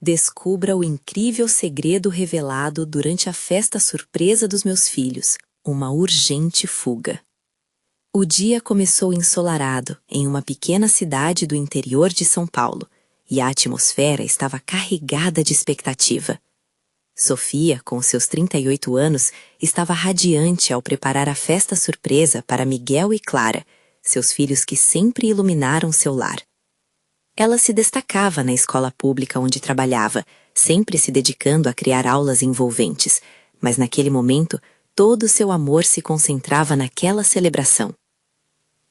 Descubra o incrível segredo revelado durante a festa surpresa dos meus filhos, uma urgente fuga. O dia começou ensolarado em uma pequena cidade do interior de São Paulo, e a atmosfera estava carregada de expectativa. Sofia, com seus 38 anos, estava radiante ao preparar a festa surpresa para Miguel e Clara, seus filhos que sempre iluminaram seu lar. Ela se destacava na escola pública onde trabalhava, sempre se dedicando a criar aulas envolventes, mas naquele momento todo seu amor se concentrava naquela celebração.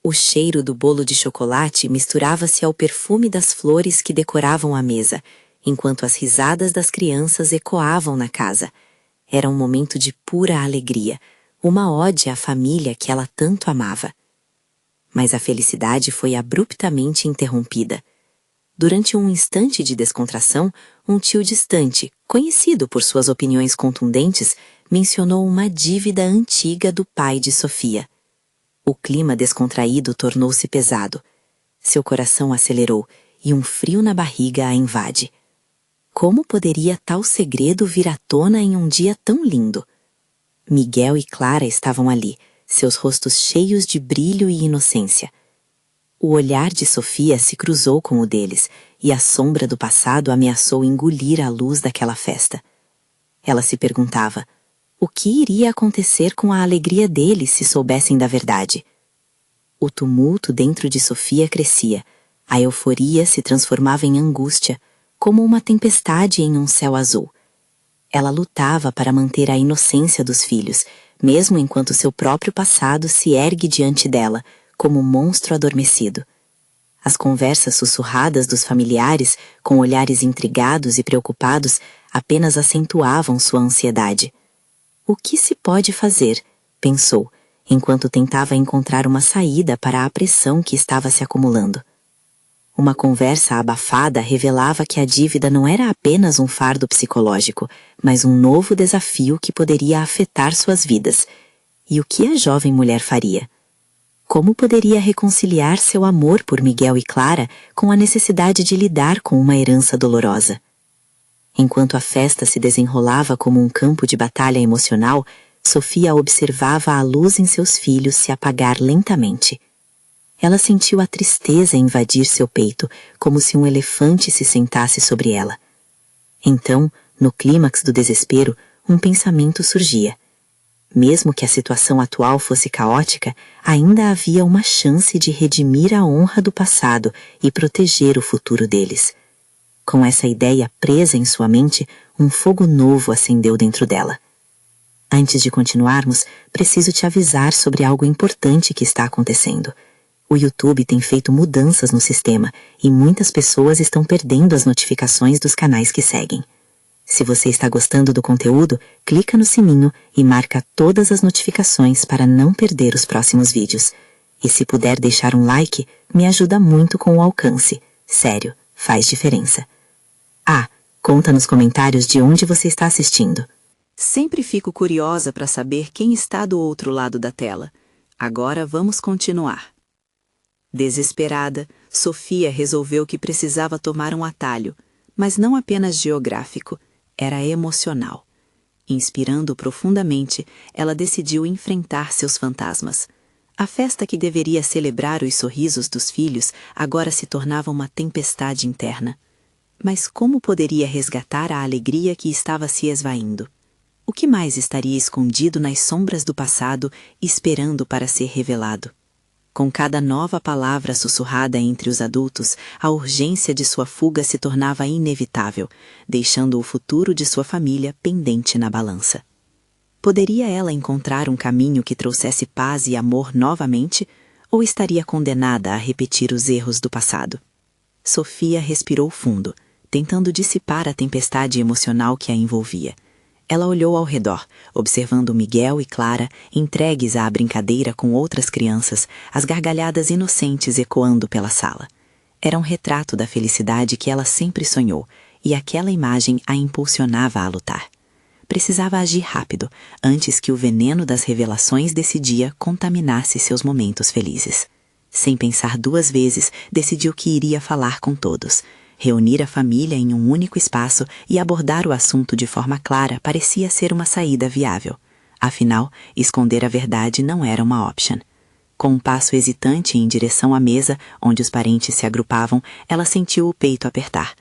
O cheiro do bolo de chocolate misturava-se ao perfume das flores que decoravam a mesa, enquanto as risadas das crianças ecoavam na casa. Era um momento de pura alegria, uma ode à família que ela tanto amava. Mas a felicidade foi abruptamente interrompida. Durante um instante de descontração, um tio distante, conhecido por suas opiniões contundentes, mencionou uma dívida antiga do pai de Sofia. O clima descontraído tornou-se pesado. Seu coração acelerou e um frio na barriga a invade. Como poderia tal segredo vir à tona em um dia tão lindo? Miguel e Clara estavam ali, seus rostos cheios de brilho e inocência. O olhar de Sofia se cruzou com o deles, e a sombra do passado ameaçou engolir a luz daquela festa. Ela se perguntava, o que iria acontecer com a alegria deles se soubessem da verdade? O tumulto dentro de Sofia crescia, a euforia se transformava em angústia, como uma tempestade em um céu azul. Ela lutava para manter a inocência dos filhos, mesmo enquanto seu próprio passado se ergue diante dela, como um monstro adormecido. As conversas sussurradas dos familiares, com olhares intrigados e preocupados, apenas acentuavam sua ansiedade. O que se pode fazer? Pensou, enquanto tentava encontrar uma saída para a pressão que estava se acumulando. Uma conversa abafada revelava que a dívida não era apenas um fardo psicológico, mas um novo desafio que poderia afetar suas vidas. E o que a jovem mulher faria? Como poderia reconciliar seu amor por Miguel e Clara com a necessidade de lidar com uma herança dolorosa? Enquanto a festa se desenrolava como um campo de batalha emocional, Sofia observava a luz em seus filhos se apagar lentamente. Ela sentiu a tristeza invadir seu peito, como se um elefante se sentasse sobre ela. Então, no clímax do desespero, um pensamento surgia. Mesmo que a situação atual fosse caótica, ainda havia uma chance de redimir a honra do passado e proteger o futuro deles. Com essa ideia presa em sua mente, um fogo novo acendeu dentro dela. Antes de continuarmos, preciso te avisar sobre algo importante que está acontecendo. O YouTube tem feito mudanças no sistema e muitas pessoas estão perdendo as notificações dos canais que seguem. Se você está gostando do conteúdo, clica no sininho e marca todas as notificações para não perder os próximos vídeos. E se puder deixar um like, me ajuda muito com o alcance. Sério, faz diferença. Conta nos comentários de onde você está assistindo. Sempre fico curiosa para saber quem está do outro lado da tela. Agora vamos continuar. Desesperada, Sofia resolveu que precisava tomar um atalho, mas não apenas geográfico, era emocional. Inspirando profundamente, ela decidiu enfrentar seus fantasmas. A festa que deveria celebrar os sorrisos dos filhos agora se tornava uma tempestade interna. Mas como poderia resgatar a alegria que estava se esvaindo? O que mais estaria escondido nas sombras do passado, esperando para ser revelado? Com cada nova palavra sussurrada entre os adultos, a urgência de sua fuga se tornava inevitável, deixando o futuro de sua família pendente na balança. Poderia ela encontrar um caminho que trouxesse paz e amor novamente, ou estaria condenada a repetir os erros do passado? Sofia respirou fundo, tentando dissipar a tempestade emocional que a envolvia. Ela olhou ao redor, observando Miguel e Clara entregues à brincadeira com outras crianças, as gargalhadas inocentes ecoando pela sala. Era um retrato da felicidade que ela sempre sonhou, e aquela imagem a impulsionava a lutar. Precisava agir rápido, antes que o veneno das revelações desse dia contaminasse seus momentos felizes. Sem pensar duas vezes, decidiu que iria falar com todos. Reunir a família em um único espaço e abordar o assunto de forma clara parecia ser uma saída viável. Afinal, esconder a verdade não era uma option. Com um passo hesitante em direção à mesa, onde os parentes se agrupavam, ela sentiu o peito apertar.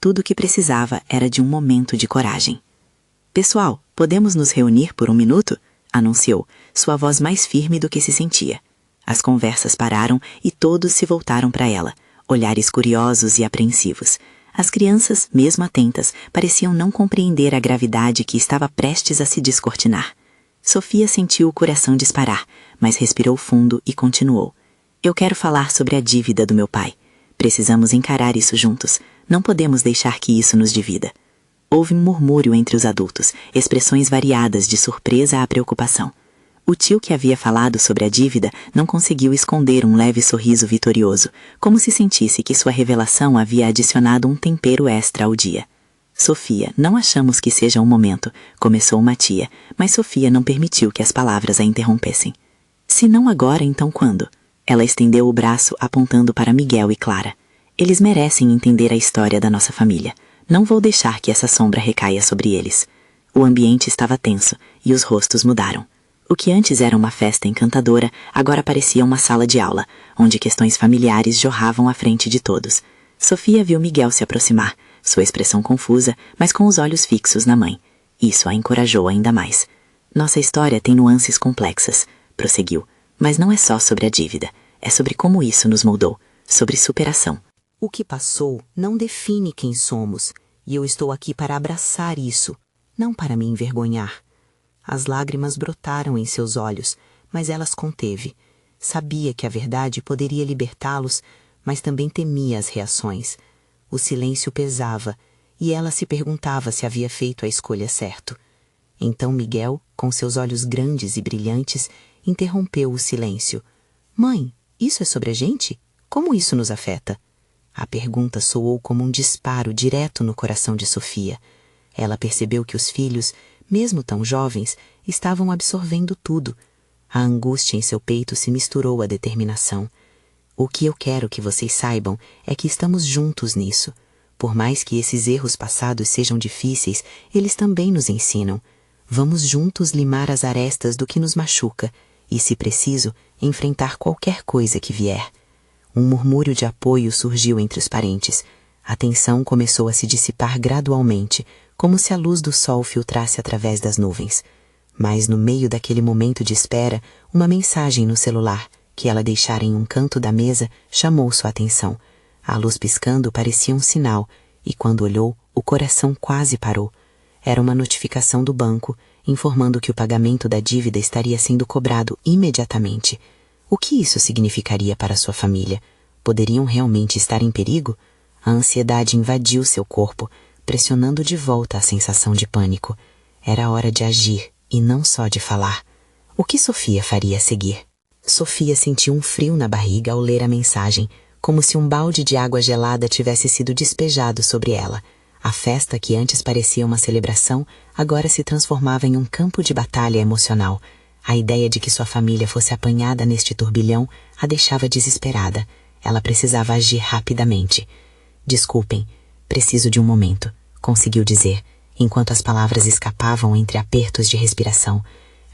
Tudo o que precisava era de um momento de coragem. "Pessoal, podemos nos reunir por um minuto?" anunciou, sua voz mais firme do que se sentia. As conversas pararam e todos se voltaram para ela, olhares curiosos e apreensivos. As crianças, mesmo atentas, pareciam não compreender a gravidade que estava prestes a se descortinar. Sofia sentiu o coração disparar, mas respirou fundo e continuou. "Eu quero falar sobre a dívida do meu pai. Precisamos encarar isso juntos. Não podemos deixar que isso nos divida." Houve um murmúrio entre os adultos, expressões variadas de surpresa à preocupação. O tio que havia falado sobre a dívida não conseguiu esconder um leve sorriso vitorioso, como se sentisse que sua revelação havia adicionado um tempero extra ao dia. "Sofia, não achamos que seja um momento", começou uma tia, mas Sofia não permitiu que as palavras a interrompessem. "Se não agora, então quando?" Ela estendeu o braço apontando para Miguel e Clara. "Eles merecem entender a história da nossa família. Não vou deixar que essa sombra recaia sobre eles." O ambiente estava tenso e os rostos mudaram. O que antes era uma festa encantadora, agora parecia uma sala de aula, onde questões familiares jorravam à frente de todos. Sofia viu Miguel se aproximar, sua expressão confusa, mas com os olhos fixos na mãe. Isso a encorajou ainda mais. "Nossa história tem nuances complexas", prosseguiu, "mas não é só sobre a dívida, é sobre como isso nos moldou, sobre superação." "O que passou não define quem somos, e eu estou aqui para abraçar isso, não para me envergonhar." As lágrimas brotaram em seus olhos, mas elas conteve. Sabia que a verdade poderia libertá-los, mas também temia as reações. O silêncio pesava, e ela se perguntava se havia feito a escolha certa. Então Miguel, com seus olhos grandes e brilhantes, interrompeu o silêncio. "Mãe, isso é sobre a gente? Como isso nos afeta?" A pergunta soou como um disparo direto no coração de Sofia. Ela percebeu que os filhos, mesmo tão jovens, estavam absorvendo tudo. A angústia em seu peito se misturou à determinação. "O que eu quero que vocês saibam é que estamos juntos nisso. Por mais que esses erros passados sejam difíceis, eles também nos ensinam. Vamos juntos limar as arestas do que nos machuca e, se preciso, enfrentar qualquer coisa que vier." Um murmúrio de apoio surgiu entre os parentes. A tensão começou a se dissipar gradualmente, como se a luz do sol filtrasse através das nuvens. Mas no meio daquele momento de espera, uma mensagem no celular, que ela deixara em um canto da mesa, chamou sua atenção. A luz piscando parecia um sinal, e quando olhou, o coração quase parou. Era uma notificação do banco, informando que o pagamento da dívida estaria sendo cobrado imediatamente. O que isso significaria para sua família? Poderiam realmente estar em perigo? A ansiedade invadiu seu corpo, pressionando de volta a sensação de pânico. Era hora de agir, e não só de falar. O que Sofia faria a seguir? Sofia sentiu um frio na barriga ao ler a mensagem, como se um balde de água gelada tivesse sido despejado sobre ela. A festa, que antes parecia uma celebração, agora se transformava em um campo de batalha emocional. A ideia de que sua família fosse apanhada neste turbilhão a deixava desesperada. Ela precisava agir rapidamente. "Desculpem, preciso de um momento", conseguiu dizer, enquanto as palavras escapavam entre apertos de respiração.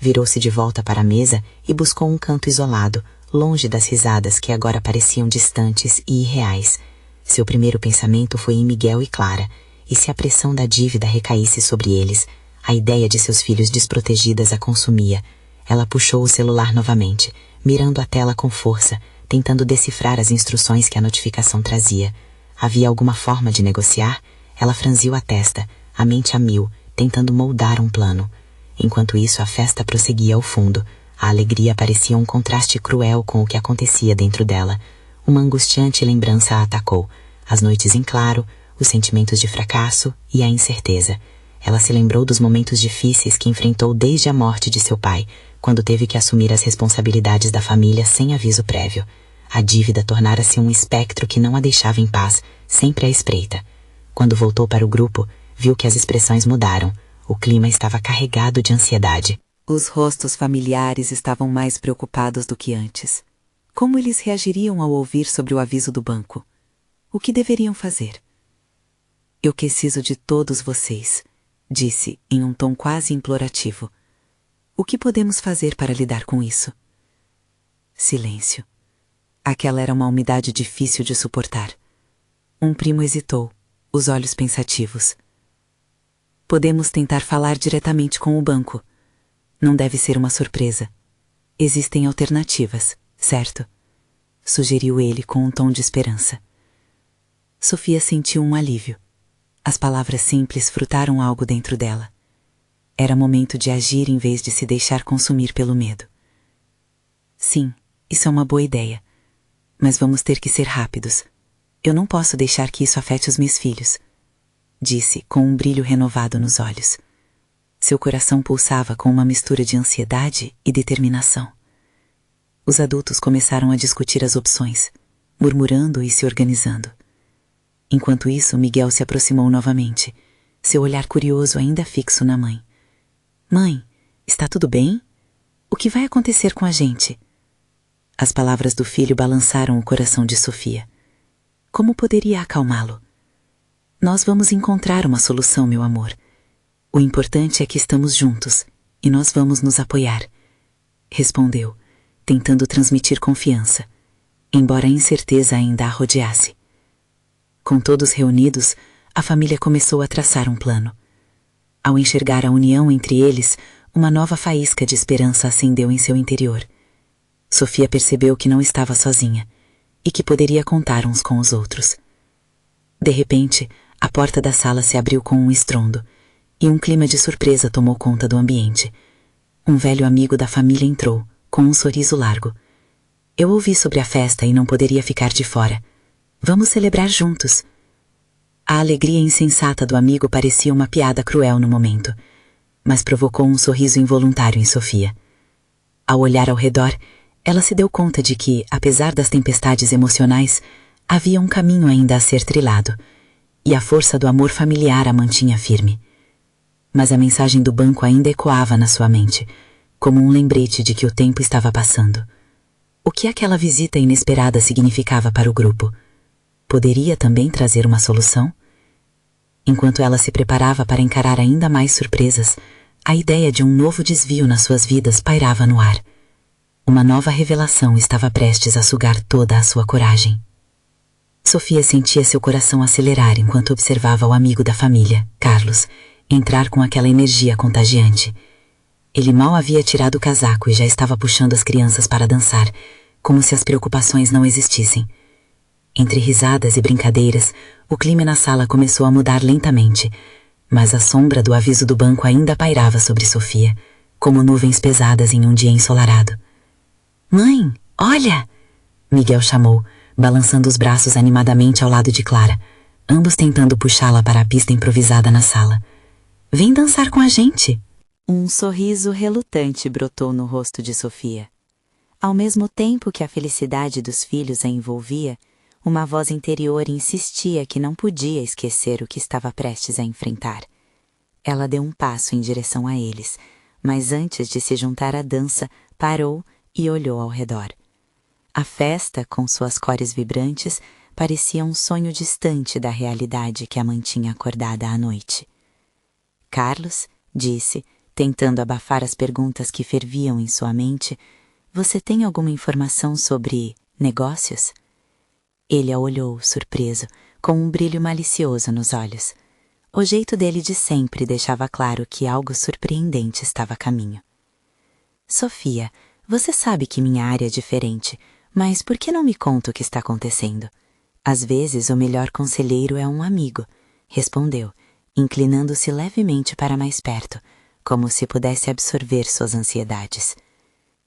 Virou-se de volta para a mesa e buscou um canto isolado, longe das risadas que agora pareciam distantes e irreais. Seu primeiro pensamento foi em Miguel e Clara, e se a pressão da dívida recaísse sobre eles, a ideia de seus filhos desprotegidas a consumia. Ela puxou o celular novamente, mirando a tela com força, tentando decifrar as instruções que a notificação trazia. Havia alguma forma de negociar? Ela franziu a testa, a mente a mil, tentando moldar um plano. Enquanto isso, a festa prosseguia ao fundo. A alegria parecia um contraste cruel com o que acontecia dentro dela. Uma angustiante lembrança a atacou. As noites em claro, os sentimentos de fracasso e a incerteza. Ela se lembrou dos momentos difíceis que enfrentou desde a morte de seu pai, quando teve que assumir as responsabilidades da família sem aviso prévio. A dívida tornara-se um espectro que não a deixava em paz, sempre à espreita. Quando voltou para o grupo, viu que as expressões mudaram. O clima estava carregado de ansiedade. Os rostos familiares estavam mais preocupados do que antes. Como eles reagiriam ao ouvir sobre o aviso do banco? O que deveriam fazer? Eu preciso de todos vocês, disse em um tom quase implorativo. O que podemos fazer para lidar com isso? Silêncio. Aquela era uma umidade difícil de suportar. Um primo hesitou, os olhos pensativos. Podemos tentar falar diretamente com o banco. Não deve ser uma surpresa. Existem alternativas, certo? Sugeriu ele com um tom de esperança. Sofia sentiu um alívio. As palavras simples frutaram algo dentro dela. Era momento de agir em vez de se deixar consumir pelo medo. Sim, isso é uma boa ideia. Mas vamos ter que ser rápidos. Eu não posso deixar que isso afete os meus filhos, disse com um brilho renovado nos olhos. Seu coração pulsava com uma mistura de ansiedade e determinação. Os adultos começaram a discutir as opções, murmurando e se organizando. Enquanto isso, Miguel se aproximou novamente, seu olhar curioso ainda fixo na mãe. Mãe, está tudo bem? O que vai acontecer com a gente? As palavras do filho balançaram o coração de Sofia. Como poderia acalmá-lo? Nós vamos encontrar uma solução, meu amor. O importante é que estamos juntos e nós vamos nos apoiar, respondeu, tentando transmitir confiança, embora a incerteza ainda a rodeasse. Com todos reunidos, a família começou a traçar um plano. Ao enxergar a união entre eles, uma nova faísca de esperança acendeu em seu interior. Sofia percebeu que não estava sozinha e que poderia contar uns com os outros. De repente, a porta da sala se abriu com um estrondo e um clima de surpresa tomou conta do ambiente. Um velho amigo da família entrou, com um sorriso largo. Eu ouvi sobre a festa e não poderia ficar de fora. Vamos celebrar juntos. A alegria insensata do amigo parecia uma piada cruel no momento, mas provocou um sorriso involuntário em Sofia. Ao olhar ao redor, ela se deu conta de que, apesar das tempestades emocionais, havia um caminho ainda a ser trilhado, e a força do amor familiar a mantinha firme. Mas a mensagem do banco ainda ecoava na sua mente, como um lembrete de que o tempo estava passando. O que aquela visita inesperada significava para o grupo? Poderia também trazer uma solução? Enquanto ela se preparava para encarar ainda mais surpresas, a ideia de um novo desvio nas suas vidas pairava no ar. Uma nova revelação estava prestes a sugar toda a sua coragem. Sofia sentia seu coração acelerar enquanto observava o amigo da família, Carlos, entrar com aquela energia contagiante. Ele mal havia tirado o casaco e já estava puxando as crianças para dançar, como se as preocupações não existissem. Entre risadas e brincadeiras, o clima na sala começou a mudar lentamente, mas a sombra do aviso do banco ainda pairava sobre Sofia, como nuvens pesadas em um dia ensolarado. Mãe, olha! Miguel chamou, balançando os braços animadamente ao lado de Clara, ambos tentando puxá-la para a pista improvisada na sala. Vem dançar com a gente! Um sorriso relutante brotou no rosto de Sofia. Ao mesmo tempo que a felicidade dos filhos a envolvia, uma voz interior insistia que não podia esquecer o que estava prestes a enfrentar. Ela deu um passo em direção a eles, mas antes de se juntar à dança, parou e olhou ao redor. A festa, com suas cores vibrantes, parecia um sonho distante da realidade que a mantinha acordada à noite. Carlos, disse, tentando abafar as perguntas que ferviam em sua mente, você tem alguma informação sobre negócios? Ele a olhou, surpreso, com um brilho malicioso nos olhos. O jeito dele de sempre deixava claro que algo surpreendente estava a caminho. Sofia, você sabe que minha área é diferente, mas por que não me conta o que está acontecendo? Às vezes o melhor conselheiro é um amigo, respondeu, inclinando-se levemente para mais perto, como se pudesse absorver suas ansiedades.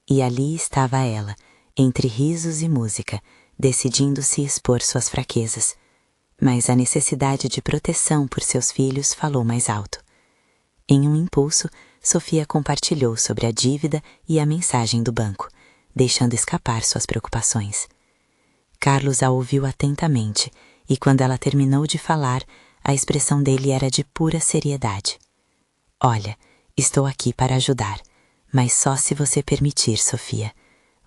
E ali estava ela, entre risos e música, decidindo-se expor suas fraquezas. Mas a necessidade de proteção por seus filhos falou mais alto. Em um impulso, Sofia compartilhou sobre a dívida e a mensagem do banco, deixando escapar suas preocupações. Carlos a ouviu atentamente, e quando ela terminou de falar, a expressão dele era de pura seriedade. Olha, estou aqui para ajudar, mas só se você permitir, Sofia.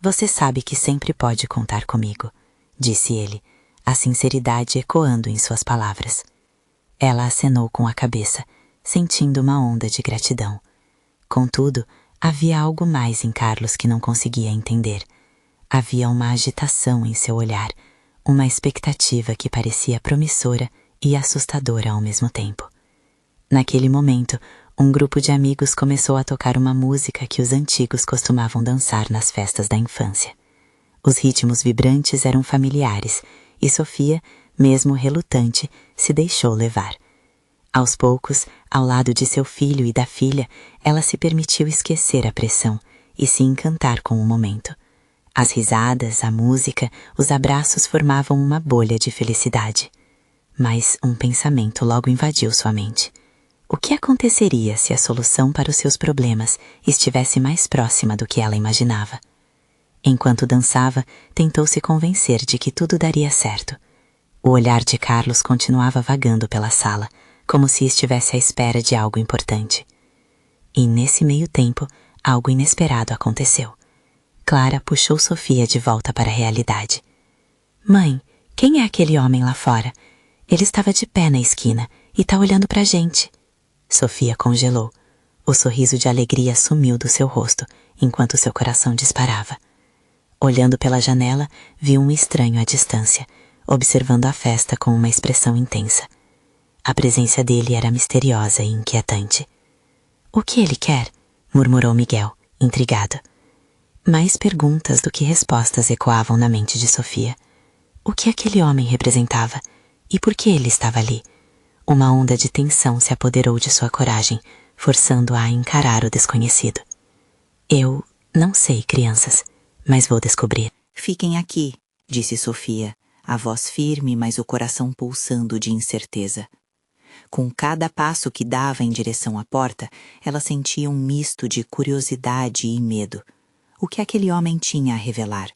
Você sabe que sempre pode contar comigo, disse ele, a sinceridade ecoando em suas palavras. Ela acenou com a cabeça, sentindo uma onda de gratidão. Contudo, havia algo mais em Carlos que não conseguia entender. Havia uma agitação em seu olhar, uma expectativa que parecia promissora e assustadora ao mesmo tempo. Naquele momento, um grupo de amigos começou a tocar uma música que os antigos costumavam dançar nas festas da infância. Os ritmos vibrantes eram familiares e Sofia, mesmo relutante, se deixou levar. Aos poucos, ao lado de seu filho e da filha, ela se permitiu esquecer a pressão e se encantar com o momento. As risadas, a música, os abraços formavam uma bolha de felicidade. Mas um pensamento logo invadiu sua mente. O que aconteceria se a solução para os seus problemas estivesse mais próxima do que ela imaginava? Enquanto dançava, tentou se convencer de que tudo daria certo. O olhar de Carlos continuava vagando pela sala, como se estivesse à espera de algo importante. E nesse meio tempo, algo inesperado aconteceu. Clara puxou Sofia de volta para a realidade. Mãe, quem é aquele homem lá fora? Ele estava de pé na esquina e está olhando para a gente. Sofia congelou. O sorriso de alegria sumiu do seu rosto, enquanto seu coração disparava. Olhando pela janela, viu um estranho à distância, observando a festa com uma expressão intensa. A presença dele era misteriosa e inquietante. O que ele quer? Murmurou Miguel, intrigado. Mais perguntas do que respostas ecoavam na mente de Sofia. O que aquele homem representava? E por que ele estava ali? Uma onda de tensão se apoderou de sua coragem, forçando-a a encarar o desconhecido. Eu não sei, crianças, mas vou descobrir. Fiquem aqui, disse Sofia, a voz firme, mas o coração pulsando de incerteza. Com cada passo que dava em direção à porta, ela sentia um misto de curiosidade e medo. O que aquele homem tinha a revelar?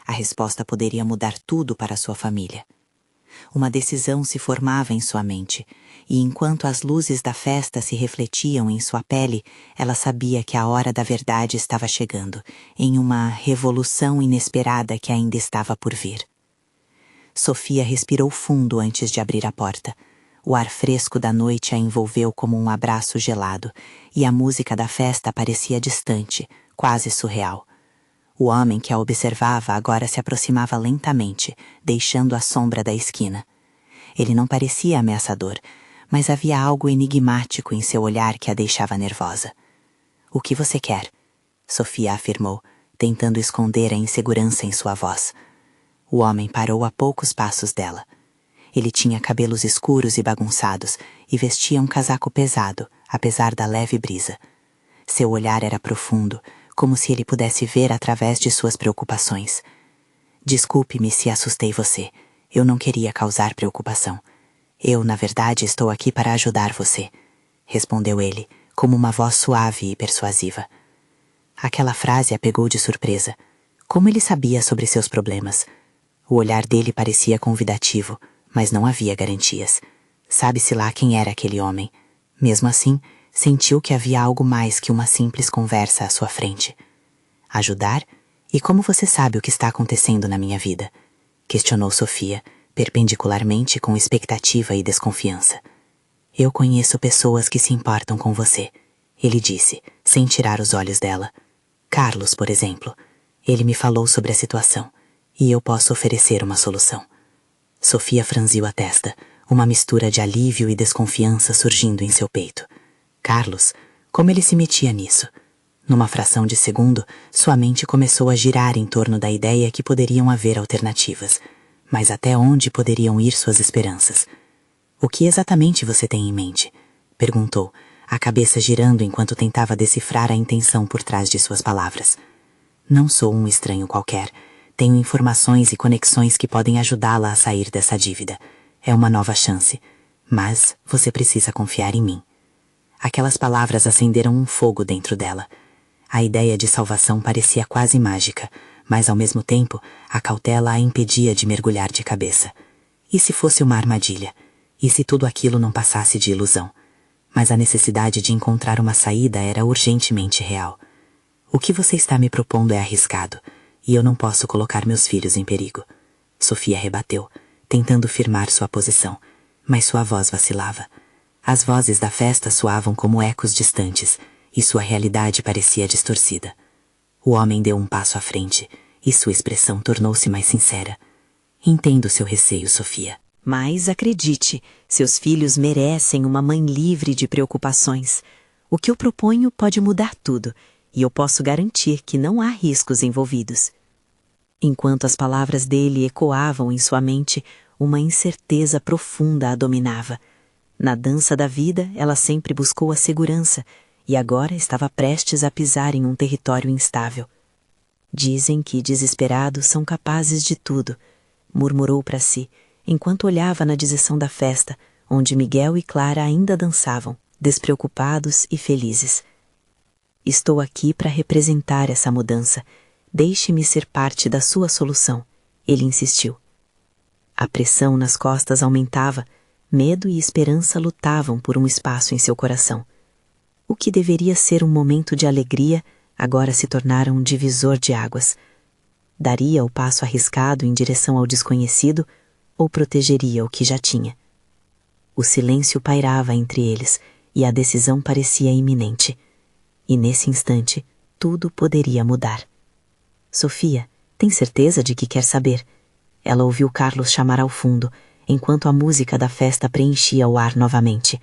A resposta poderia mudar tudo para sua família. Uma decisão se formava em sua mente, e enquanto as luzes da festa se refletiam em sua pele, ela sabia que a hora da verdade estava chegando, em uma revolução inesperada que ainda estava por vir. Sofia respirou fundo antes de abrir a porta. O ar fresco da noite a envolveu como um abraço gelado, e a música da festa parecia distante, quase surreal. O homem que a observava agora se aproximava lentamente, deixando a sombra da esquina. Ele não parecia ameaçador, mas havia algo enigmático em seu olhar que a deixava nervosa. O que você quer? Sofia afirmou, tentando esconder a insegurança em sua voz. O homem parou a poucos passos dela. Ele tinha cabelos escuros e bagunçados e vestia um casaco pesado, apesar da leve brisa. Seu olhar era profundo, como se ele pudesse ver através de suas preocupações. Desculpe-me se assustei você. Eu não queria causar preocupação. Eu, na verdade, estou aqui para ajudar você, respondeu ele, como uma voz suave e persuasiva. Aquela frase a pegou de surpresa. Como ele sabia sobre seus problemas? O olhar dele parecia convidativo, mas não havia garantias. Sabe-se lá quem era aquele homem. Mesmo assim, sentiu que havia algo mais que uma simples conversa à sua frente. Ajudar? E como você sabe o que está acontecendo na minha vida? Questionou Sofia, perpendicularmente com expectativa e desconfiança. Eu conheço pessoas que se importam com você, ele disse, sem tirar os olhos dela. Carlos, por exemplo. Ele me falou sobre a situação, e eu posso oferecer uma solução. Sofia franziu a testa, uma mistura de alívio e desconfiança surgindo em seu peito. Carlos, como ele se metia nisso? Numa fração de segundo, sua mente começou a girar em torno da ideia que poderiam haver alternativas. Mas até onde poderiam ir suas esperanças? O que exatamente você tem em mente? Perguntou, a cabeça girando enquanto tentava decifrar a intenção por trás de suas palavras. Não sou um estranho qualquer. Tenho informações e conexões que podem ajudá-la a sair dessa dívida. É uma nova chance. Mas você precisa confiar em mim. Aquelas palavras acenderam um fogo dentro dela. A ideia de salvação parecia quase mágica, mas ao mesmo tempo a cautela a impedia de mergulhar de cabeça. E se fosse uma armadilha? E se tudo aquilo não passasse de ilusão? Mas a necessidade de encontrar uma saída era urgentemente real. O que você está me propondo é arriscado, e eu não posso colocar meus filhos em perigo. Sofia rebateu, tentando firmar sua posição, mas sua voz vacilava. As vozes da festa soavam como ecos distantes, e sua realidade parecia distorcida. O homem deu um passo à frente, e sua expressão tornou-se mais sincera. Entendo seu receio, Sofia. Mas acredite, seus filhos merecem uma mãe livre de preocupações. O que eu proponho pode mudar tudo, e eu posso garantir que não há riscos envolvidos. Enquanto as palavras dele ecoavam em sua mente, uma incerteza profunda a dominava. Na dança da vida, ela sempre buscou a segurança, e agora estava prestes a pisar em um território instável. Dizem que desesperados são capazes de tudo, murmurou para si, enquanto olhava na direção da festa, onde Miguel e Clara ainda dançavam, despreocupados e felizes. Estou aqui para representar essa mudança. Deixe-me ser parte da sua solução, ele insistiu. A pressão nas costas aumentava, medo e esperança lutavam por um espaço em seu coração. O que deveria ser um momento de alegria, agora se tornara um divisor de águas. Daria o passo arriscado em direção ao desconhecido ou protegeria o que já tinha? O silêncio pairava entre eles e a decisão parecia iminente. E nesse instante, tudo poderia mudar. Sofia, tem certeza de que quer saber? Ela ouviu Carlos chamar ao fundo, enquanto a música da festa preenchia o ar novamente.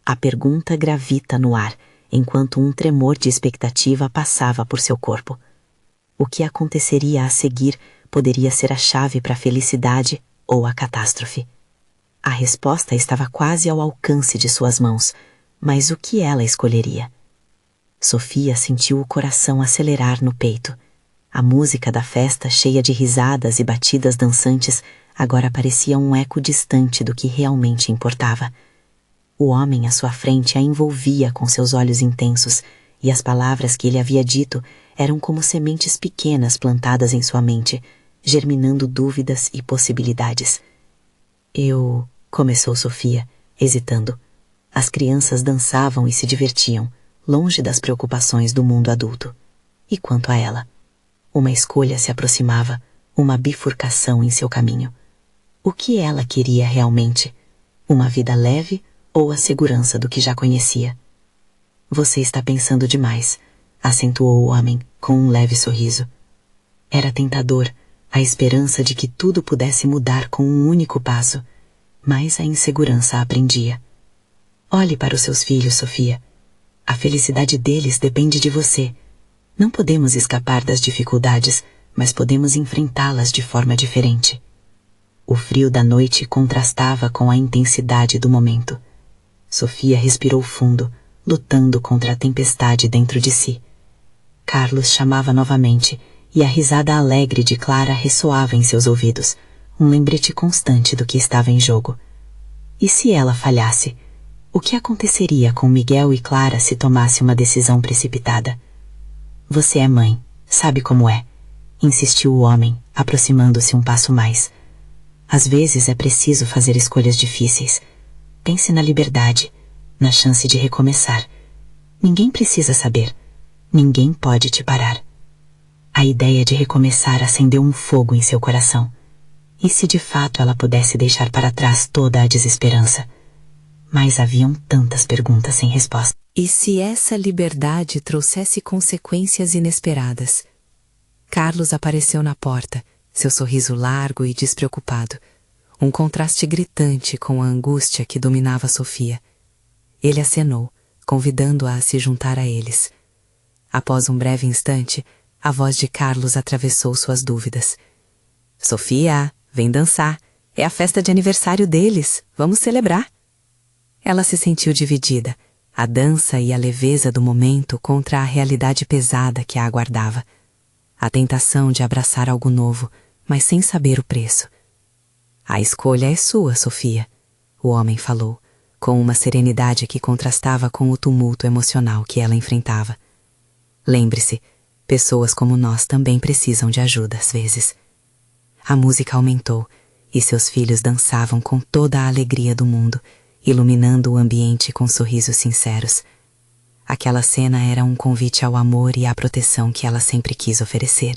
A pergunta gravita no ar, enquanto um tremor de expectativa passava por seu corpo. O que aconteceria a seguir poderia ser a chave para a felicidade ou a catástrofe. A resposta estava quase ao alcance de suas mãos, mas o que ela escolheria? Sofia sentiu o coração acelerar no peito. A música da festa, cheia de risadas e batidas dançantes, agora parecia um eco distante do que realmente importava. O homem à sua frente a envolvia com seus olhos intensos, e as palavras que ele havia dito eram como sementes pequenas plantadas em sua mente, germinando dúvidas e possibilidades. Começou Sofia, hesitando. As crianças dançavam e se divertiam, longe das preocupações do mundo adulto. E quanto a ela? Uma escolha se aproximava, uma bifurcação em seu caminho. O que ela queria realmente? Uma vida leve ou a segurança do que já conhecia? Você está pensando demais, acentuou o homem com um leve sorriso. Era tentador, a esperança de que tudo pudesse mudar com um único passo, mas a insegurança a prendia. Olhe para os seus filhos, Sofia. A felicidade deles depende de você. Não podemos escapar das dificuldades, mas podemos enfrentá-las de forma diferente. O frio da noite contrastava com a intensidade do momento. Sofia respirou fundo, lutando contra a tempestade dentro de si. Carlos chamava novamente, e a risada alegre de Clara ressoava em seus ouvidos, um lembrete constante do que estava em jogo. E se ela falhasse? O que aconteceria com Miguel e Clara se tomasse uma decisão precipitada? Você é mãe, sabe como é, insistiu o homem, aproximando-se um passo mais. Às vezes é preciso fazer escolhas difíceis. Pense na liberdade, na chance de recomeçar. Ninguém precisa saber. Ninguém pode te parar. A ideia de recomeçar acendeu um fogo em seu coração. E se de fato ela pudesse deixar para trás toda a desesperança? Mas haviam tantas perguntas sem resposta. E se essa liberdade trouxesse consequências inesperadas? Carlos apareceu na porta, seu sorriso largo e despreocupado, um contraste gritante com a angústia que dominava Sofia. Ele acenou, convidando-a a se juntar a eles. Após um breve instante, a voz de Carlos atravessou suas dúvidas. Sofia, vem dançar. É a festa de aniversário deles. Vamos celebrar. Ela se sentiu dividida, a dança e a leveza do momento contra a realidade pesada que a aguardava. A tentação de abraçar algo novo, mas sem saber o preço. A escolha é sua, Sofia, o homem falou, com uma serenidade que contrastava com o tumulto emocional que ela enfrentava. Lembre-se, pessoas como nós também precisam de ajuda às vezes. A música aumentou, e seus filhos dançavam com toda a alegria do mundo, iluminando o ambiente com sorrisos sinceros. Aquela cena era um convite ao amor e à proteção que ela sempre quis oferecer.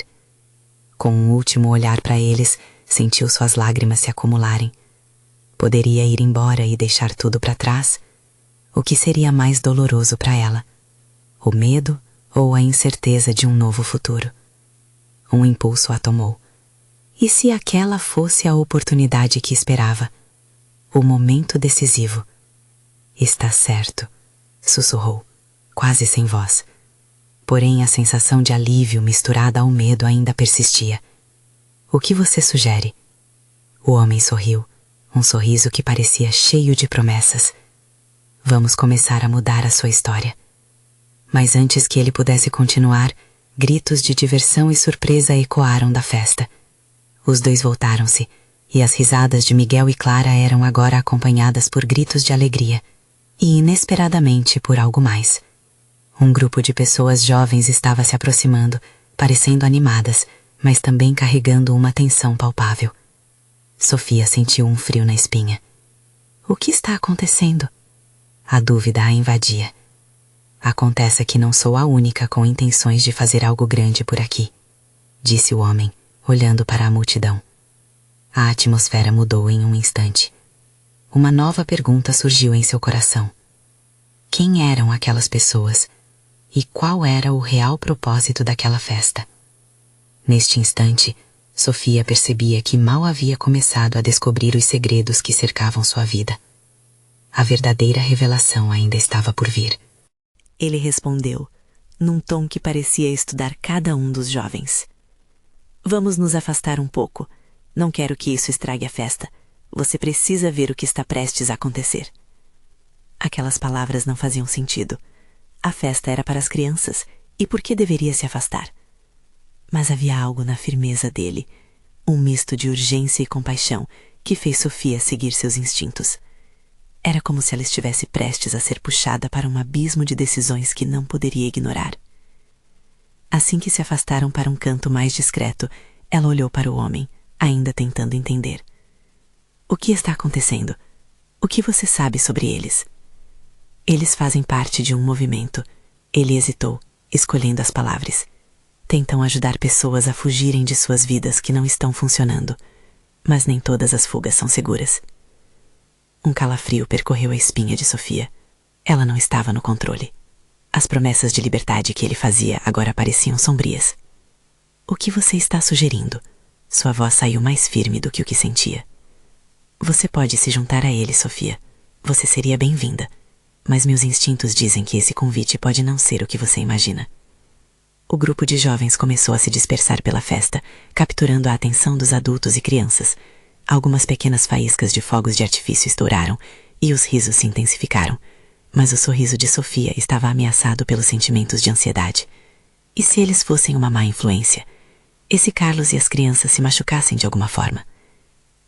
Com um último olhar para eles, sentiu suas lágrimas se acumularem. Poderia ir embora e deixar tudo para trás? O que seria mais doloroso para ela? O medo ou a incerteza de um novo futuro? Um impulso a tomou. E se aquela fosse a oportunidade que esperava? O momento decisivo. Está certo, sussurrou, quase sem voz. Porém, a sensação de alívio misturada ao medo ainda persistia. O que você sugere? O homem sorriu, um sorriso que parecia cheio de promessas. Vamos começar a mudar a sua história. Mas antes que ele pudesse continuar, gritos de diversão e surpresa ecoaram da festa. Os dois voltaram-se, e as risadas de Miguel e Clara eram agora acompanhadas por gritos de alegria, e inesperadamente por algo mais. Um grupo de pessoas jovens estava se aproximando, parecendo animadas, mas também carregando uma tensão palpável. Sofia sentiu um frio na espinha. O que está acontecendo? A dúvida a invadia. Acontece que não sou a única com intenções de fazer algo grande por aqui, disse o homem, olhando para a multidão. A atmosfera mudou em um instante. Uma nova pergunta surgiu em seu coração. Quem eram aquelas pessoas? E qual era o real propósito daquela festa? Neste instante, Sofia percebia que mal havia começado a descobrir os segredos que cercavam sua vida. A verdadeira revelação ainda estava por vir. Ele respondeu, num tom que parecia estudar cada um dos jovens. Vamos nos afastar um pouco. Não quero que isso estrague a festa. Você precisa ver o que está prestes a acontecer. Aquelas palavras não faziam sentido. A festa era para as crianças, e por que deveria se afastar? Mas havia algo na firmeza dele, um misto de urgência e compaixão, que fez Sofia seguir seus instintos. Era como se ela estivesse prestes a ser puxada para um abismo de decisões que não poderia ignorar. Assim que se afastaram para um canto mais discreto, ela olhou para o homem, ainda tentando entender. O que está acontecendo? O que você sabe sobre eles? Eles fazem parte de um movimento. Ele hesitou, escolhendo as palavras. Tentam ajudar pessoas a fugirem de suas vidas que não estão funcionando. Mas nem todas as fugas são seguras. Um calafrio percorreu a espinha de Sofia. Ela não estava no controle. As promessas de liberdade que ele fazia agora pareciam sombrias. O que você está sugerindo? Sua voz saiu mais firme do que o que sentia. Você pode se juntar a ele, Sofia. Você seria bem-vinda. Mas meus instintos dizem que esse convite pode não ser o que você imagina. O grupo de jovens começou a se dispersar pela festa, capturando a atenção dos adultos e crianças. Algumas pequenas faíscas de fogos de artifício estouraram, e os risos se intensificaram. Mas o sorriso de Sofia estava ameaçado pelos sentimentos de ansiedade. E se eles fossem uma má influência? E se Carlos e as crianças se machucassem de alguma forma?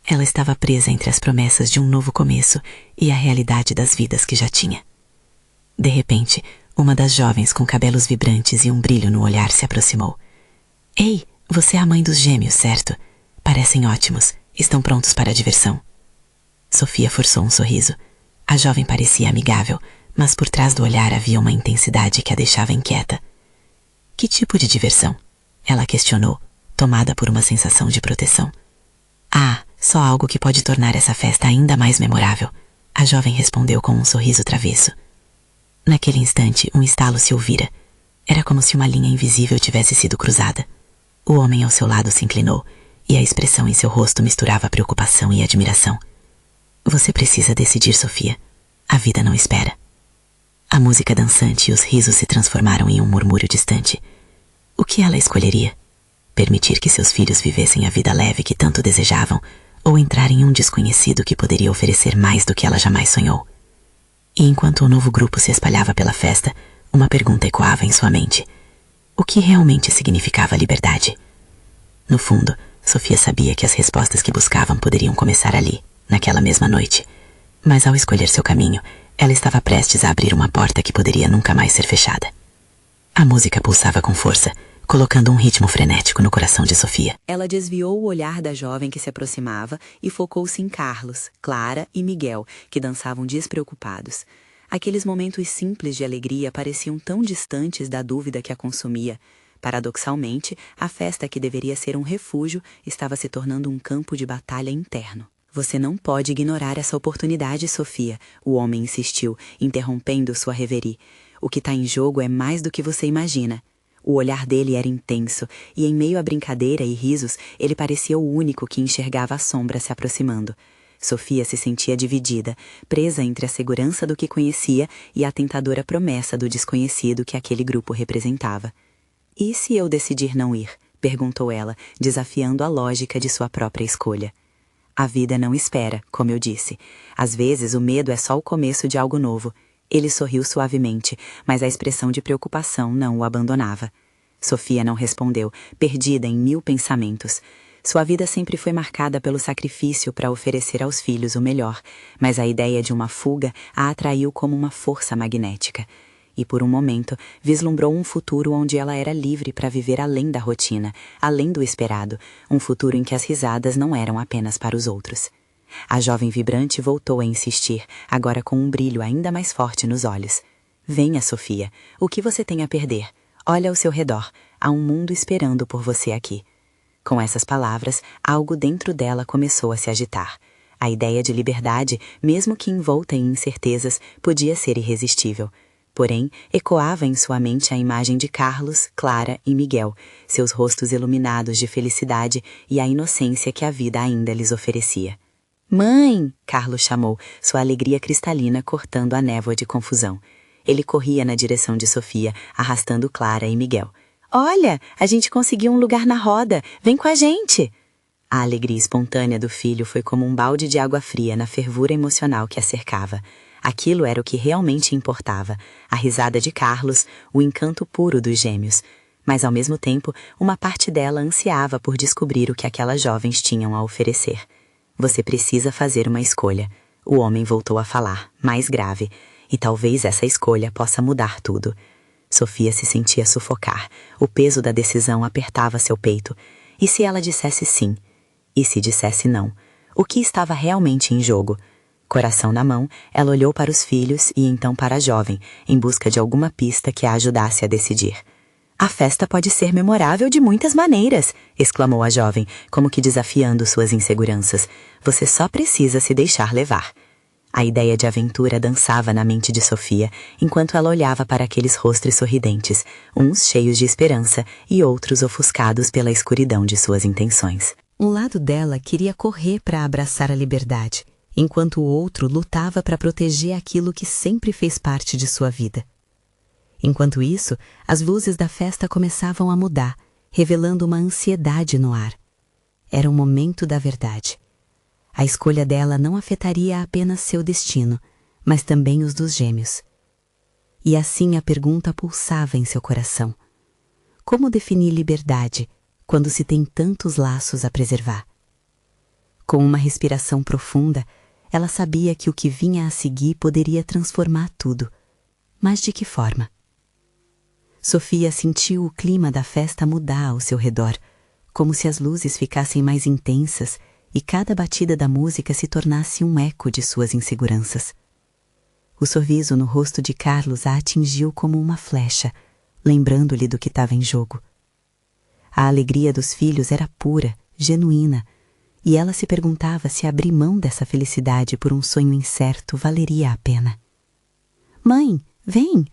Ela estava presa entre as promessas de um novo começo e a realidade das vidas que já tinha. De repente, uma das jovens com cabelos vibrantes e um brilho no olhar se aproximou. Ei, você é a mãe dos gêmeos, certo? Parecem ótimos. Estão prontos para a diversão. Sofia forçou um sorriso. A jovem parecia amigável, mas por trás do olhar havia uma intensidade que a deixava inquieta. Que tipo de diversão? Ela questionou, tomada por uma sensação de proteção. Ah, só algo que pode tornar essa festa ainda mais memorável. A jovem respondeu com um sorriso travesso. Naquele instante, um estalo se ouvira. Era como se uma linha invisível tivesse sido cruzada. O homem ao seu lado se inclinou, e a expressão em seu rosto misturava preocupação e admiração. Você precisa decidir, Sofia. A vida não espera. A música dançante e os risos se transformaram em um murmúrio distante. O que ela escolheria? Permitir que seus filhos vivessem a vida leve que tanto desejavam, ou entrar em um desconhecido que poderia oferecer mais do que ela jamais sonhou? E enquanto o novo grupo se espalhava pela festa, uma pergunta ecoava em sua mente. O que realmente significava liberdade? No fundo, Sofia sabia que as respostas que buscavam poderiam começar ali, naquela mesma noite. Mas ao escolher seu caminho, ela estava prestes a abrir uma porta que poderia nunca mais ser fechada. A música pulsava com força, colocando um ritmo frenético no coração de Sofia. Ela desviou o olhar da jovem que se aproximava e focou-se em Carlos, Clara e Miguel, que dançavam despreocupados. Aqueles momentos simples de alegria pareciam tão distantes da dúvida que a consumia. Paradoxalmente, a festa que deveria ser um refúgio estava se tornando um campo de batalha interno. Você não pode ignorar essa oportunidade, Sofia, o homem insistiu, interrompendo sua reverie. O que está em jogo é mais do que você imagina. O olhar dele era intenso, e em meio à brincadeira e risos, ele parecia o único que enxergava a sombra se aproximando. Sofia se sentia dividida, presa entre a segurança do que conhecia e a tentadora promessa do desconhecido que aquele grupo representava. E se eu decidir não ir? Perguntou ela, desafiando a lógica de sua própria escolha. A vida não espera, como eu disse. Às vezes o medo é só o começo de algo novo. Ele sorriu suavemente, mas a expressão de preocupação não o abandonava. Sofia não respondeu, perdida em 1000 pensamentos. Sua vida sempre foi marcada pelo sacrifício para oferecer aos filhos o melhor, mas a ideia de uma fuga a atraiu como uma força magnética. E por um momento vislumbrou um futuro onde ela era livre para viver além da rotina, além do esperado, um futuro em que as risadas não eram apenas para os outros. A jovem vibrante voltou a insistir, agora com um brilho ainda mais forte nos olhos. Venha, Sofia, o que você tem a perder? Olha ao seu redor, há um mundo esperando por você aqui. Com essas palavras, algo dentro dela começou a se agitar. A ideia de liberdade, mesmo que envolta em incertezas, podia ser irresistível. Porém, ecoava em sua mente a imagem de Carlos, Clara e Miguel, seus rostos iluminados de felicidade e a inocência que a vida ainda lhes oferecia. Mãe! Carlos chamou, sua alegria cristalina cortando a névoa de confusão. Ele corria na direção de Sofia, arrastando Clara e Miguel. Olha, a gente conseguiu um lugar na roda, vem com a gente! A alegria espontânea do filho foi como um balde de água fria na fervura emocional que a cercava. Aquilo era o que realmente importava, a risada de Carlos, o encanto puro dos gêmeos. Mas, ao mesmo tempo, uma parte dela ansiava por descobrir o que aquelas jovens tinham a oferecer. Você precisa fazer uma escolha. O homem voltou a falar, mais grave, e talvez essa escolha possa mudar tudo. Sofia se sentia sufocar, o peso da decisão apertava seu peito. E se ela dissesse sim? E se dissesse não? O que estava realmente em jogo? Coração na mão, ela olhou para os filhos e então para a jovem, em busca de alguma pista que a ajudasse a decidir. A festa pode ser memorável de muitas maneiras, exclamou a jovem, como que desafiando suas inseguranças. Você só precisa se deixar levar. A ideia de aventura dançava na mente de Sofia, enquanto ela olhava para aqueles rostos sorridentes, uns cheios de esperança e outros ofuscados pela escuridão de suas intenções. Um lado dela queria correr para abraçar a liberdade, enquanto o outro lutava para proteger aquilo que sempre fez parte de sua vida. Enquanto isso, as luzes da festa começavam a mudar, revelando uma ansiedade no ar. Era o momento da verdade. A escolha dela não afetaria apenas seu destino, mas também os dos gêmeos. E assim a pergunta pulsava em seu coração. Como definir liberdade quando se tem tantos laços a preservar? Com uma respiração profunda, ela sabia que o que vinha a seguir poderia transformar tudo. Mas de que forma? Sofia sentiu o clima da festa mudar ao seu redor, como se as luzes ficassem mais intensas e cada batida da música se tornasse um eco de suas inseguranças. O sorriso no rosto de Carlos a atingiu como uma flecha, lembrando-lhe do que estava em jogo. A alegria dos filhos era pura, genuína, e ela se perguntava se abrir mão dessa felicidade por um sonho incerto valeria a pena. Mãe, vem!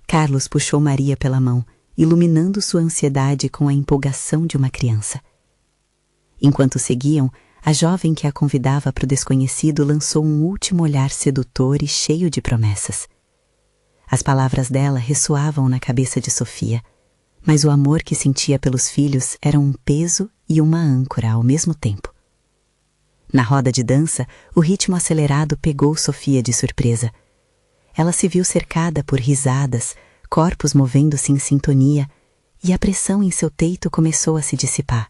Carlos puxou Maria pela mão, iluminando sua ansiedade com a empolgação de uma criança. Enquanto seguiam, a jovem que a convidava para o desconhecido lançou um último olhar sedutor e cheio de promessas. As palavras dela ressoavam na cabeça de Sofia, mas o amor que sentia pelos filhos era um peso e uma âncora ao mesmo tempo. Na roda de dança, o ritmo acelerado pegou Sofia de surpresa. Ela se viu cercada por risadas, corpos movendo-se em sintonia, e a pressão em seu peito começou a se dissipar.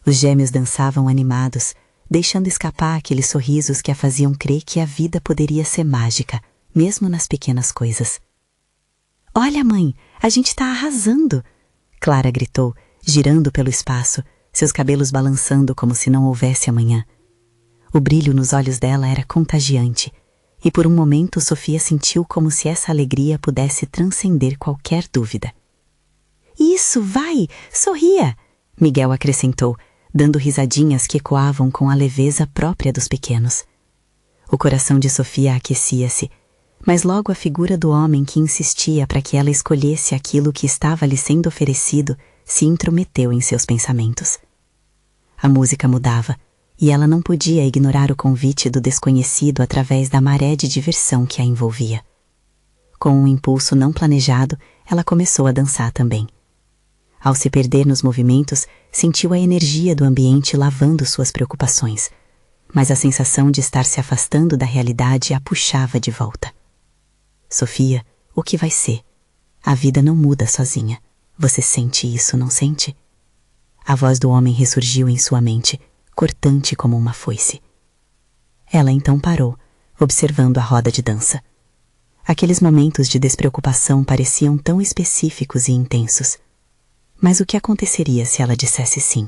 Os gêmeos dançavam animados, deixando escapar aqueles sorrisos que a faziam crer que a vida poderia ser mágica, mesmo nas pequenas coisas. Olha, mãe, a gente está arrasando! Clara gritou, girando pelo espaço, seus cabelos balançando como se não houvesse amanhã. O brilho nos olhos dela era contagiante, e por um momento Sofia sentiu como se essa alegria pudesse transcender qualquer dúvida. Isso, vai! Sorria! Miguel acrescentou, dando risadinhas que ecoavam com a leveza própria dos pequenos. O coração de Sofia aquecia-se, mas logo a figura do homem que insistia para que ela escolhesse aquilo que estava lhe sendo oferecido se intrometeu em seus pensamentos. A música mudava, e ela não podia ignorar o convite do desconhecido através da maré de diversão que a envolvia. Com um impulso não planejado, ela começou a dançar também. Ao se perder nos movimentos, sentiu a energia do ambiente lavando suas preocupações, mas a sensação de estar se afastando da realidade a puxava de volta. Sofia, o que vai ser? A vida não muda sozinha. Você sente isso, não sente? A voz do homem ressurgiu em sua mente, cortante como uma foice. Ela então parou, observando a roda de dança. Aqueles momentos de despreocupação pareciam tão específicos e intensos. Mas o que aconteceria se ela dissesse sim?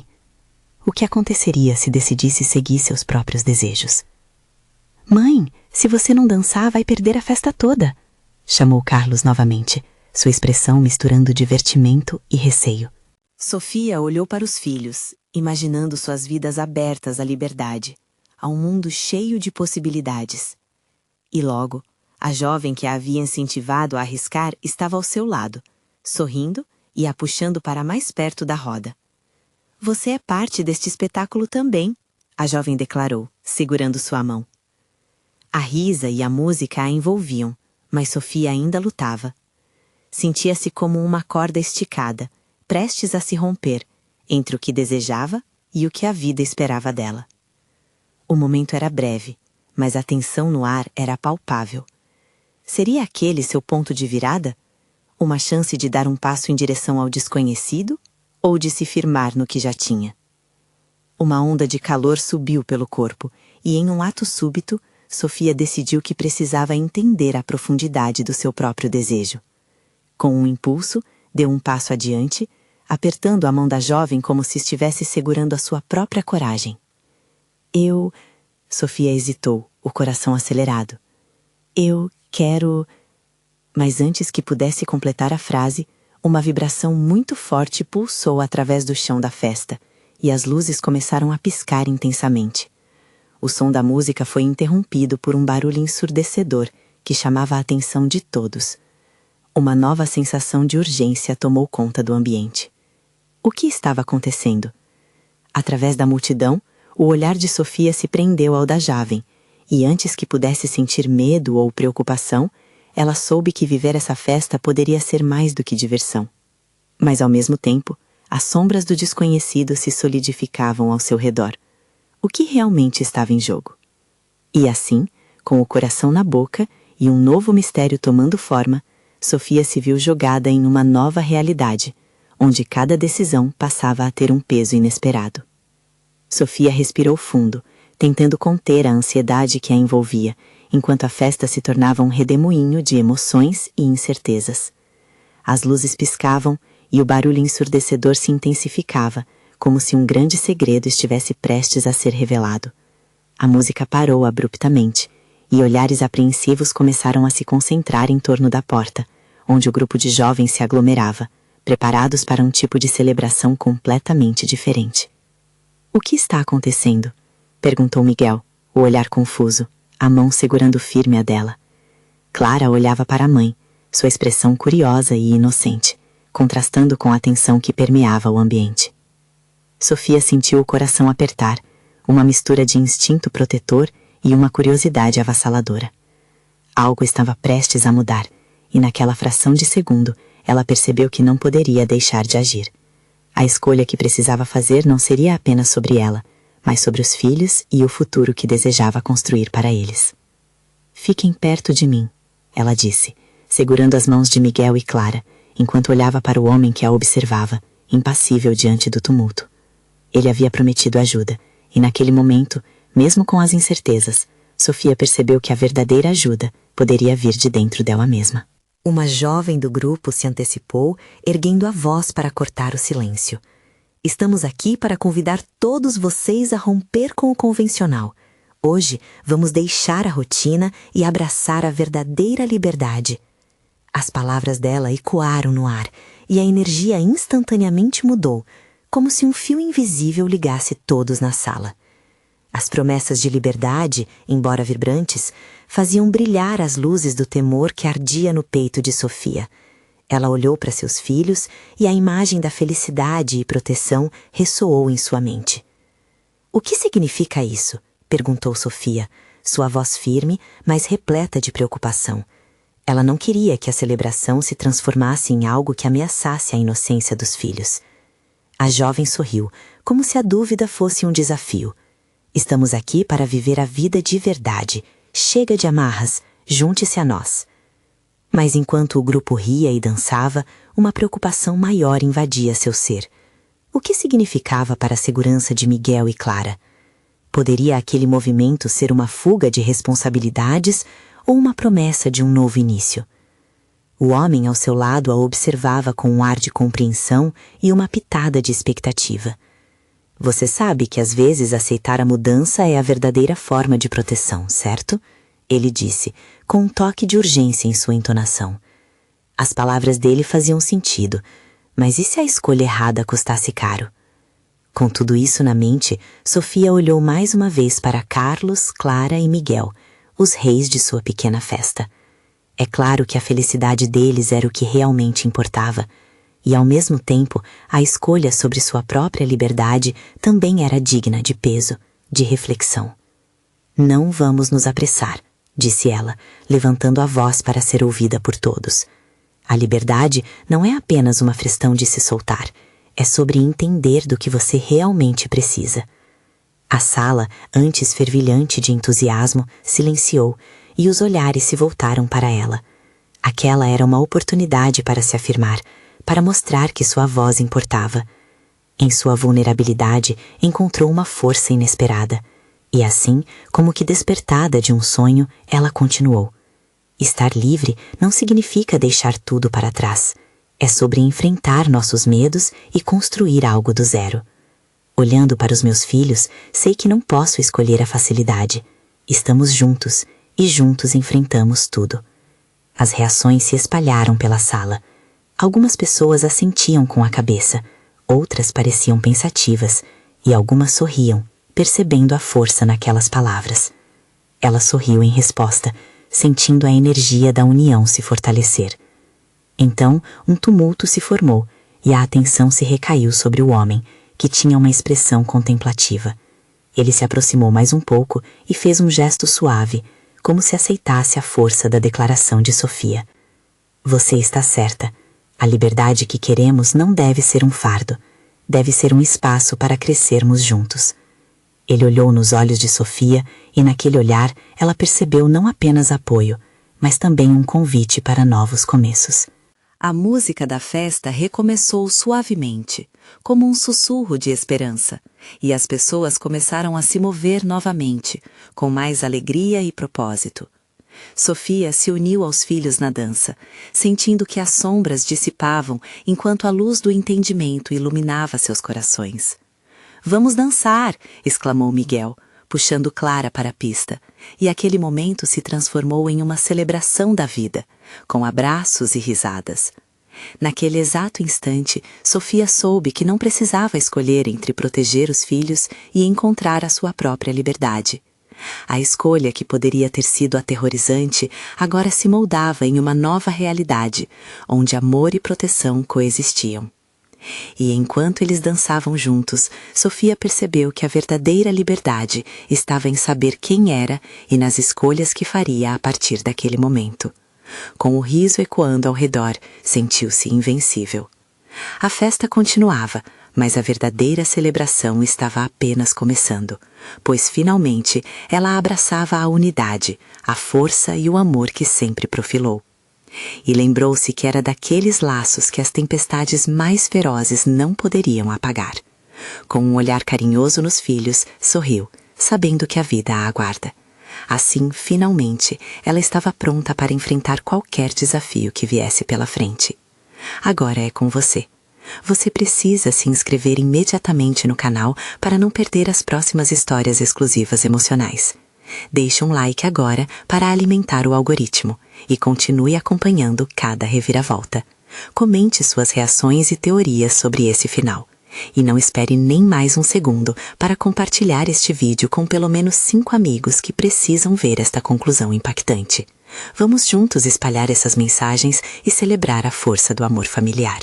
O que aconteceria se decidisse seguir seus próprios desejos? Mãe, se você não dançar, vai perder a festa toda, chamou Carlos novamente, sua expressão misturando divertimento e receio. Sofia olhou para os filhos, imaginando suas vidas abertas à liberdade, a um mundo cheio de possibilidades. E logo, a jovem que a havia incentivado a arriscar estava ao seu lado, sorrindo e a puxando para mais perto da roda. Você é parte deste espetáculo também, a jovem declarou, segurando sua mão. A risa e a música a envolviam, mas Sofia ainda lutava. Sentia-se como uma corda esticada, prestes a se romper, entre o que desejava e o que a vida esperava dela. O momento era breve, mas a tensão no ar era palpável. Seria aquele seu ponto de virada? Uma chance de dar um passo em direção ao desconhecido ou de se firmar no que já tinha? Uma onda de calor subiu pelo corpo e, em um ato súbito, Sofia decidiu que precisava entender a profundidade do seu próprio desejo. Com um impulso, deu um passo adiante, apertando a mão da jovem como se estivesse segurando a sua própria coragem. Sofia hesitou, o coração acelerado. Eu quero... Mas antes que pudesse completar a frase, uma vibração muito forte pulsou através do chão da festa, e as luzes começaram a piscar intensamente. O som da música foi interrompido por um barulho ensurdecedor que chamava a atenção de todos. Uma nova sensação de urgência tomou conta do ambiente. O que estava acontecendo? Através da multidão, o olhar de Sofia se prendeu ao da jovem, e antes que pudesse sentir medo ou preocupação, ela soube que viver essa festa poderia ser mais do que diversão. Mas, ao mesmo tempo, as sombras do desconhecido se solidificavam ao seu redor. O que realmente estava em jogo? E assim, com o coração na boca e um novo mistério tomando forma, Sofia se viu jogada em uma nova realidade, onde cada decisão passava a ter um peso inesperado. Sofia respirou fundo, tentando conter a ansiedade que a envolvia, enquanto a festa se tornava um redemoinho de emoções e incertezas. As luzes piscavam e o barulho ensurdecedor se intensificava, como se um grande segredo estivesse prestes a ser revelado. A música parou abruptamente, e olhares apreensivos começaram a se concentrar em torno da porta, onde o grupo de jovens se aglomerava, preparados para um tipo de celebração completamente diferente. O que está acontecendo? Perguntou Miguel, o olhar confuso, a mão segurando firme a dela. Clara olhava para a mãe, sua expressão curiosa e inocente, contrastando com a tensão que permeava o ambiente. Sofia sentiu o coração apertar, uma mistura de instinto protetor e uma curiosidade avassaladora. Algo estava prestes a mudar, e naquela fração de segundo, ela percebeu que não poderia deixar de agir. A escolha que precisava fazer não seria apenas sobre ela, mas sobre os filhos e o futuro que desejava construir para eles. Fiquem perto de mim, ela disse, segurando as mãos de Miguel e Clara, enquanto olhava para o homem que a observava, impassível diante do tumulto. Ele havia prometido ajuda, e naquele momento, mesmo com as incertezas, Sofia percebeu que a verdadeira ajuda poderia vir de dentro dela mesma. Uma jovem do grupo se antecipou, erguendo a voz para cortar o silêncio. Estamos aqui para convidar todos vocês a romper com o convencional. Hoje vamos deixar a rotina e abraçar a verdadeira liberdade. As palavras dela ecoaram no ar, e a energia instantaneamente mudou, como se um fio invisível ligasse todos na sala. As promessas de liberdade, embora vibrantes, faziam brilhar as luzes do temor que ardia no peito de Sofia. Ela olhou para seus filhos e a imagem da felicidade e proteção ressoou em sua mente. "O que significa isso?" perguntou Sofia, sua voz firme, mas repleta de preocupação. Ela não queria que a celebração se transformasse em algo que ameaçasse a inocência dos filhos. A jovem sorriu, como se a dúvida fosse um desafio. "Estamos aqui para viver a vida de verdade. Chega de amarras, junte-se a nós." Mas enquanto o grupo ria e dançava, uma preocupação maior invadia seu ser. O que significava para a segurança de Miguel e Clara? Poderia aquele movimento ser uma fuga de responsabilidades ou uma promessa de um novo início? O homem ao seu lado a observava com um ar de compreensão e uma pitada de expectativa. "Você sabe que às vezes aceitar a mudança é a verdadeira forma de proteção, certo?" Ele disse, com um toque de urgência em sua entonação. As palavras dele faziam sentido, mas e se a escolha errada custasse caro? Com tudo isso na mente, Sofia olhou mais uma vez para Carlos, Clara e Miguel, os reis de sua pequena festa. É claro que a felicidade deles era o que realmente importava, e ao mesmo tempo a escolha sobre sua própria liberdade também era digna de peso, de reflexão. "Não vamos nos apressar", disse ela, levantando a voz para ser ouvida por todos. "A liberdade não é apenas uma questão de se soltar, é sobre entender do que você realmente precisa." A sala, antes fervilhante de entusiasmo, silenciou e os olhares se voltaram para ela. Aquela era uma oportunidade para se afirmar, para mostrar que sua voz importava. Em sua vulnerabilidade, encontrou uma força inesperada. E assim, como que despertada de um sonho, ela continuou. "Estar livre não significa deixar tudo para trás. É sobre enfrentar nossos medos e construir algo do zero. Olhando para os meus filhos, sei que não posso escolher a facilidade. Estamos juntos, e juntos enfrentamos tudo." As reações se espalharam pela sala. Algumas pessoas assentiam com a cabeça, outras pareciam pensativas, e algumas sorriam, percebendo a força naquelas palavras. Ela sorriu em resposta, sentindo a energia da união se fortalecer. Então, um tumulto se formou, e a atenção se recaiu sobre o homem, que tinha uma expressão contemplativa. Ele se aproximou mais um pouco e fez um gesto suave, como se aceitasse a força da declaração de Sofia. "Você está certa. A liberdade que queremos não deve ser um fardo. Deve ser um espaço para crescermos juntos." Ele olhou nos olhos de Sofia e naquele olhar ela percebeu não apenas apoio, mas também um convite para novos começos. A música da festa recomeçou suavemente, como um sussurro de esperança, e as pessoas começaram a se mover novamente, com mais alegria e propósito. Sofia se uniu aos filhos na dança, sentindo que as sombras dissipavam enquanto a luz do entendimento iluminava seus corações. "Vamos dançar!" exclamou Miguel, puxando Clara para a pista, e aquele momento se transformou em uma celebração da vida, com abraços e risadas. Naquele exato instante, Sofia soube que não precisava escolher entre proteger os filhos e encontrar a sua própria liberdade. A escolha, que poderia ter sido aterrorizante, agora se moldava em uma nova realidade, onde amor e proteção coexistiam. E enquanto eles dançavam juntos, Sofia percebeu que a verdadeira liberdade estava em saber quem era e nas escolhas que faria a partir daquele momento. Com o riso ecoando ao redor, sentiu-se invencível. A festa continuava, mas a verdadeira celebração estava apenas começando, pois finalmente ela abraçava a unidade, a força e o amor que sempre profilou. E lembrou-se que era daqueles laços que as tempestades mais ferozes não poderiam apagar. Com um olhar carinhoso nos filhos, sorriu, sabendo que a vida a aguarda. Assim, finalmente, ela estava pronta para enfrentar qualquer desafio que viesse pela frente. Agora é com você. Você precisa se inscrever imediatamente no canal para não perder as próximas histórias exclusivas emocionais. Deixe um like agora para alimentar o algoritmo e continue acompanhando cada reviravolta. Comente suas reações e teorias sobre esse final. E não espere nem mais um segundo para compartilhar este vídeo com pelo menos 5 amigos que precisam ver esta conclusão impactante. Vamos juntos espalhar essas mensagens e celebrar a força do amor familiar.